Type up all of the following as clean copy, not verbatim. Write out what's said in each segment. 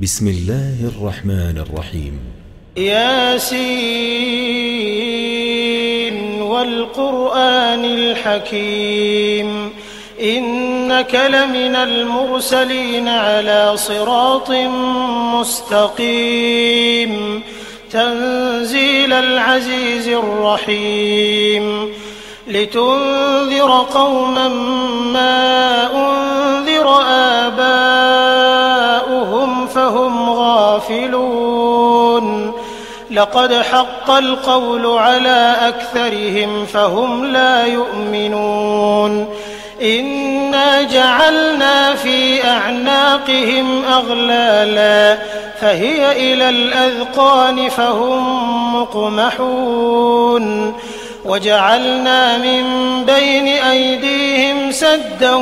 بسم الله الرحمن الرحيم. ياسين والقرآن الحكيم إنك لمن المرسلين على صراط مستقيم تنزيل العزيز الرحيم لتنذر قوما ما أنذر آباؤهم فهم غافلون لقد حق القول على أكثرهم فهم لا يؤمنون إنا جعلنا في أعناقهم أغلالا فهي إلى الأذقان فهم مقمحون وجعلنا من بين أيديهم سدا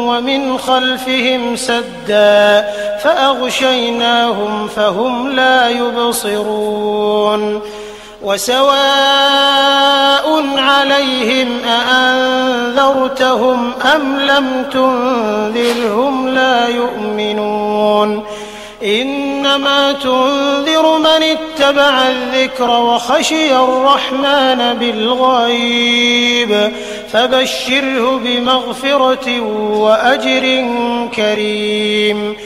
ومن خلفهم سدا فأغشيناهم فهم لا يبصرون وسواء عليهم أأنذرتهم أم لم تنذرهم لا يؤمنون إنما تنذر من اتبع الذكر وخشي الرحمن بالغيب فبشره بمغفرة وأجر كريم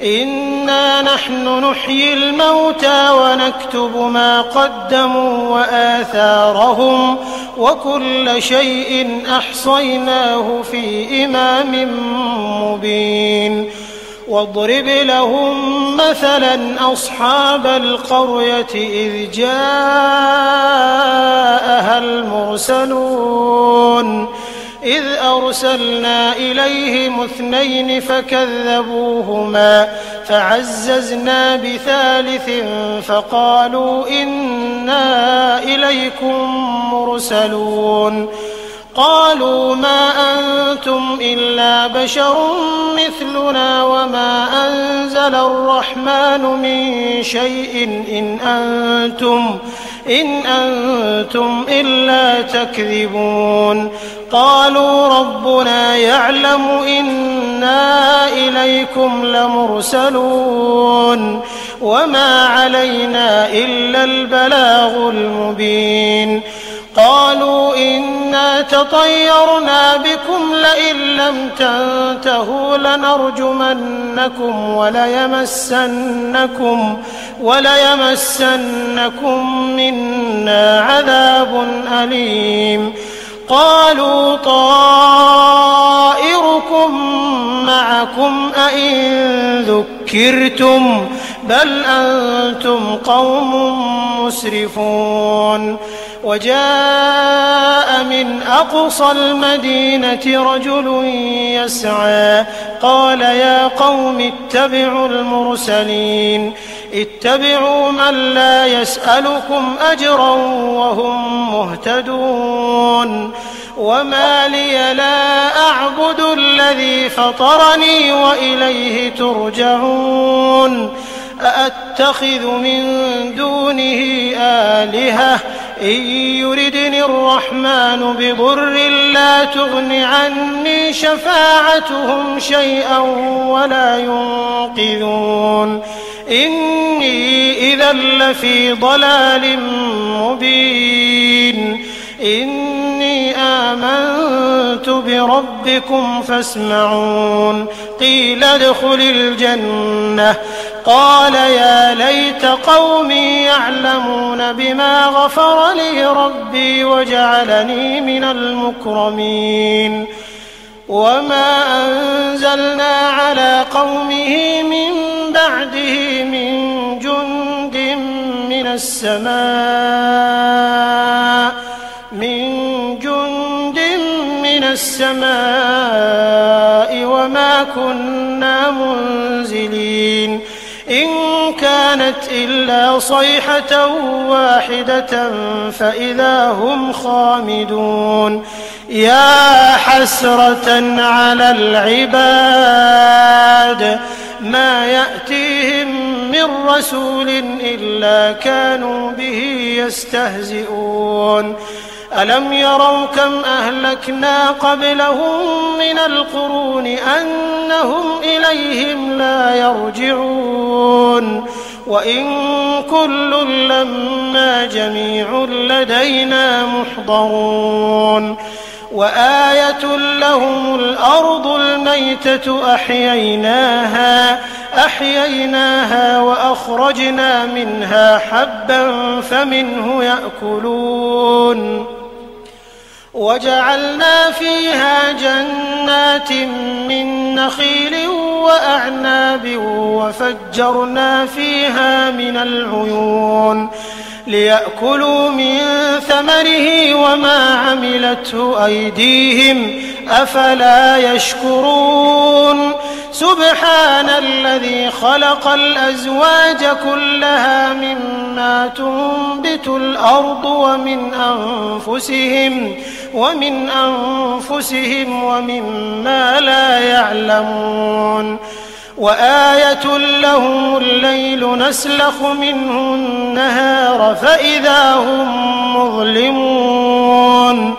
إنا نحن نحيي الموتى ونكتب ما قدموا وآثارهم وكل شيء أحصيناه في إمام مبين واضرب لهم مثلا أصحاب القرية إذ جاءها المرسلون إذ أرسلنا إليهم 2 فكذبوهما فعززنا بثالث فقالوا إنا إليكم مرسلون قالوا ما أنتم إلا بشر مثلنا وما أنزل الرحمن من شيء إن أنتم إلا تكذبون قالوا ربنا يعلم إنا إليكم لمرسلون وما علينا إلا البلاغ المبين قالوا إنا تطيرنا بكم لئن لم تنتهوا لنرجمنكم وليمسنكم منا عذاب أليم قالوا طائركم معكم أئن ذكرتم بل أنتم قوم مسرفون وجاء من أقصى المدينة رجل يسعى قال يا قوم اتبعوا المرسلين اتبعوا من لا يسألكم أجرا وهم مهتدون وما لي لا أعبد الذي فطرني وإليه ترجعون أأتخذ من دونه آلهة إن يردني الرحمن بضر لا تغن عني شفاعتهم شيئا ولا ينقذون إني إذا لفي ضلال مبين إني آمنت بربكم فاسمعون قيل ادخل الجنة قال يا ليت قومي يعلمون بما غفر لي ربي وجعلني من المكرمين وما أنزلنا على قومه من بعده من جند من السماء وما كنا منزلين إن كانت إلا صيحة واحدة فإذا هم خامدون يا حسرة على العباد ما يأتيهم من رسول إلا كانوا به يستهزئون ألم يروا كم أهلكنا قبلهم من القرون أنهم إليهم لا يرجعون وإن كل لما جميع لدينا محضرون وآية لهم الأرض الميتة أحييناها وأخرجنا منها حبا فمنه يأكلون وجعلنا فيها جنات من نخيل وأعناب وفجرنا فيها من العيون ليأكلوا من ثمره وما عملته أيديهم أفلا يشكرون سبحان الذي خلق الأزواج كلها مما تنبت الأرض ومن أنفسهم ومما لا يعلمون وآية لهم الليل نسلخ منه النهار فإذا هم مظلمون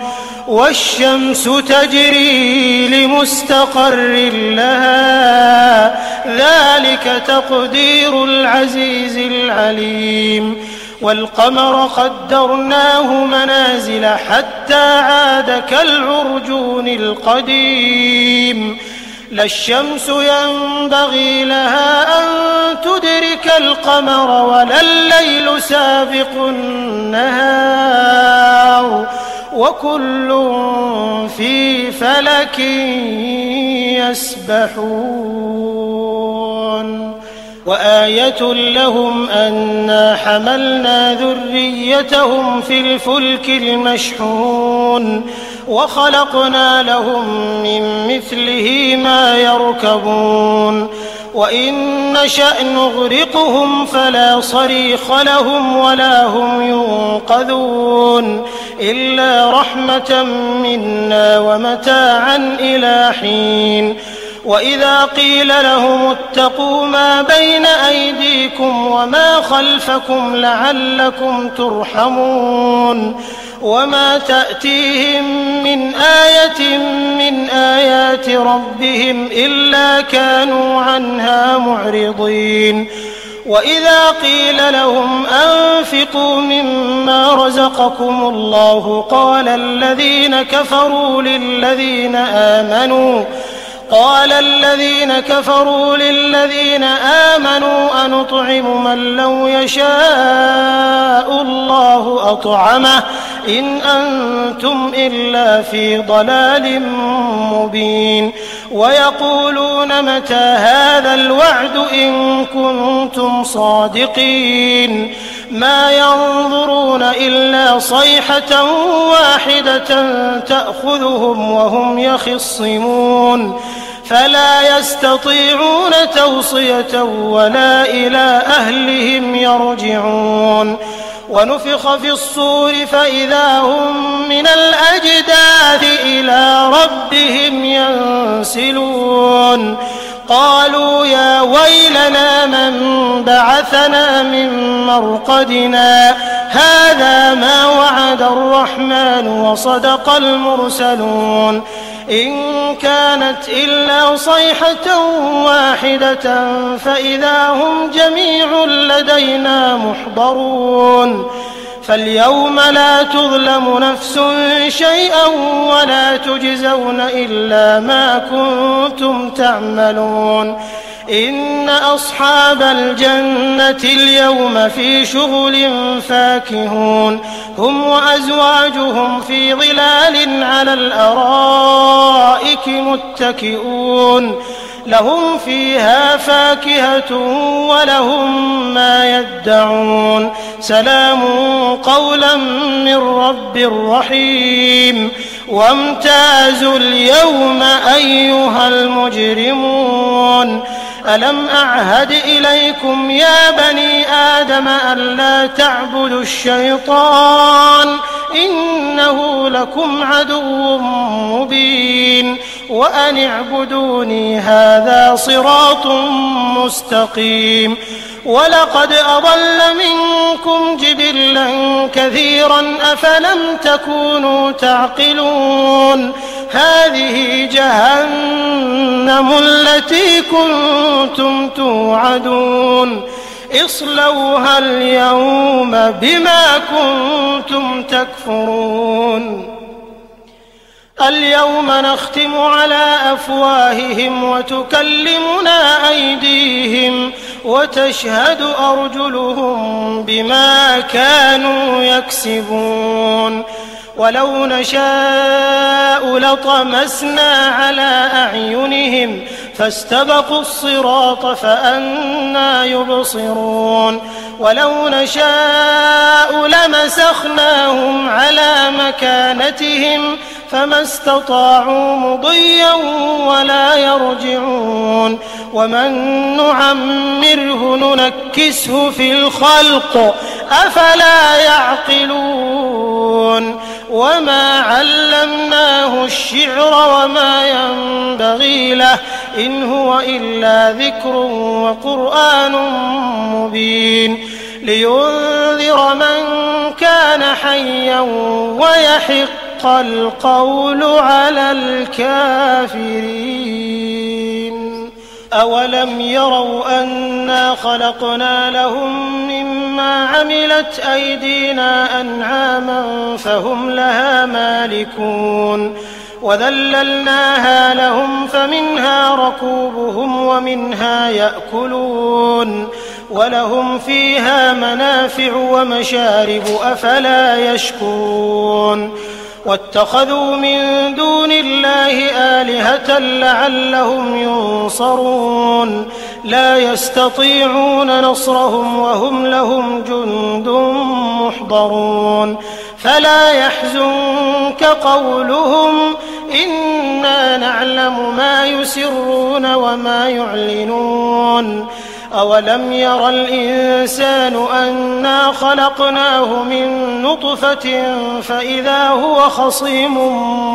والشمس تجري لمستقر لها ذلك تقدير العزيز العليم والقمر قدرناه منازل حتى عاد كالعرجون القديم لا الشمس ينبغي لها أن تدرك القمر ولا الليل سابق النهار وكل في فلك يسبحون وآية لهم أنا حملنا ذريتهم في الفلك المشحون وخلقنا لهم من مثله ما يركبون وإن نشأ نغرقهم فلا صريخ لهم ولا هم ينقذون إلا رحمة منا ومتاعا إلى حين وإذا قيل لهم اتقوا ما بين أيديكم وما خلفكم لعلكم ترحمون وما تأتيهم من آية من آيات ربهم إلا كانوا عنها معرضين وإذا قيل لهم أنفقوا مما رزقكم الله قال الذين كفروا للذين آمنوا أنطعم من لو يشاء الله أطعمه إن أنتم إلا في ضلال مبين ويقولون متى هذا الوعد إن كنتم صادقين ما ينظرون إلا صيحة واحدة تأخذهم وهم يخصمون فلا يستطيعون توصية ولا إلى أهلهم يرجعون ونفخ في الصور فإذا هم من الأجداث إلى ربهم ينسلون قالوا يا ويلنا من بعثنا من مرقدنا هذا ما وعد الرحمن وصدق المرسلون إن كانت إلا صيحة واحدة فإذا هم جميع لدينا محضرون فاليوم لا تظلم نفس شيئا ولا تجزون إلا ما كنتم تعملون إن أصحاب الجنة اليوم في شغل فاكهون هم وأزواجهم في ظلال على الأرائك متكئون لهم فيها فاكهة ولهم ما يدعون سلام قولا من رب رحيم وامتازوا اليوم أيها المجرمون ألم أعهد إليكم يا بني آدم ألا تعبدوا الشيطان إنه لكم عدو مبين وأن اعبدوني هذا صراط مستقيم ولقد أضل منكم جبلا كثيرا أفلم تكونوا تعقلون هذه جهنم التي كنتم توعدون اصلوها اليوم بما كنتم تكفرون اليوم نختم على أفواههم وتكلمنا أيديهم وتشهد أرجلهم بما كانوا يكسبون ولو نشاء لطمسنا على أعينهم فاستبقوا الصراط فأنى يبصرون ولو نشاء لمسخناهم على مكانتهم فما استطاعوا مضيا ولا يرجعون ومن نعمره ننكسه في الخلق أفلا يعقلون وما علمناه الشعر وما ينبغي له إن هو إلا ذكر وقرآن مبين لينذر من كان حيا ويحق القول على الكافرين أولم يروا أنا خلقنا لهم مما عملت أيدينا أنعاما فهم لها مالكون وذللناها لهم فمنها ركوبهم ومنها يأكلون ولهم فيها منافع ومشارب أفلا يشكرون واتخذوا من دون الله آلهة لعلهم ينصرون لا يستطيعون نصرهم وهم لهم جند محضرون فلا يحزنك قولهم إنا نعلم ما يسرون وما يعلنون أولم ير الإنسان أنا خلقناه من نطفة فإذا هو خصيم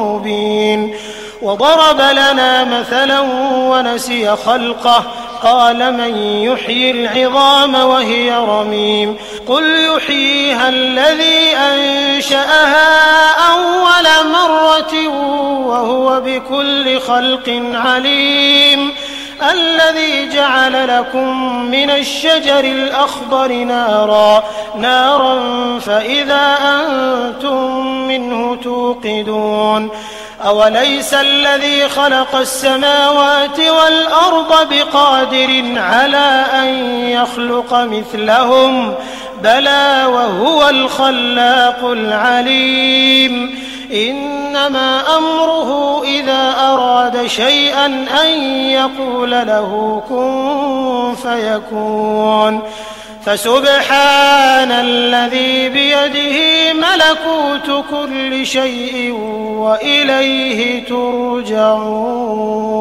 مبين وضرب لنا مثلا ونسي خلقه قال من يحيي العظام وهي رميم قل يحييها الذي أنشأها أول مرة وهو بكل خلق عليم الذي جعل لكم من الشجر الأخضر نارا فإذا أنتم منه توقدون أوليس الذي خلق السماوات والأرض بقادر على أن يخلق مثلهم بلى وهو الخلاق العليم إنما أمره إذا أراد شيئا أن يقول له كن فيكون فسبحان الذي بيده ملكوت كل شيء وإليه ترجعون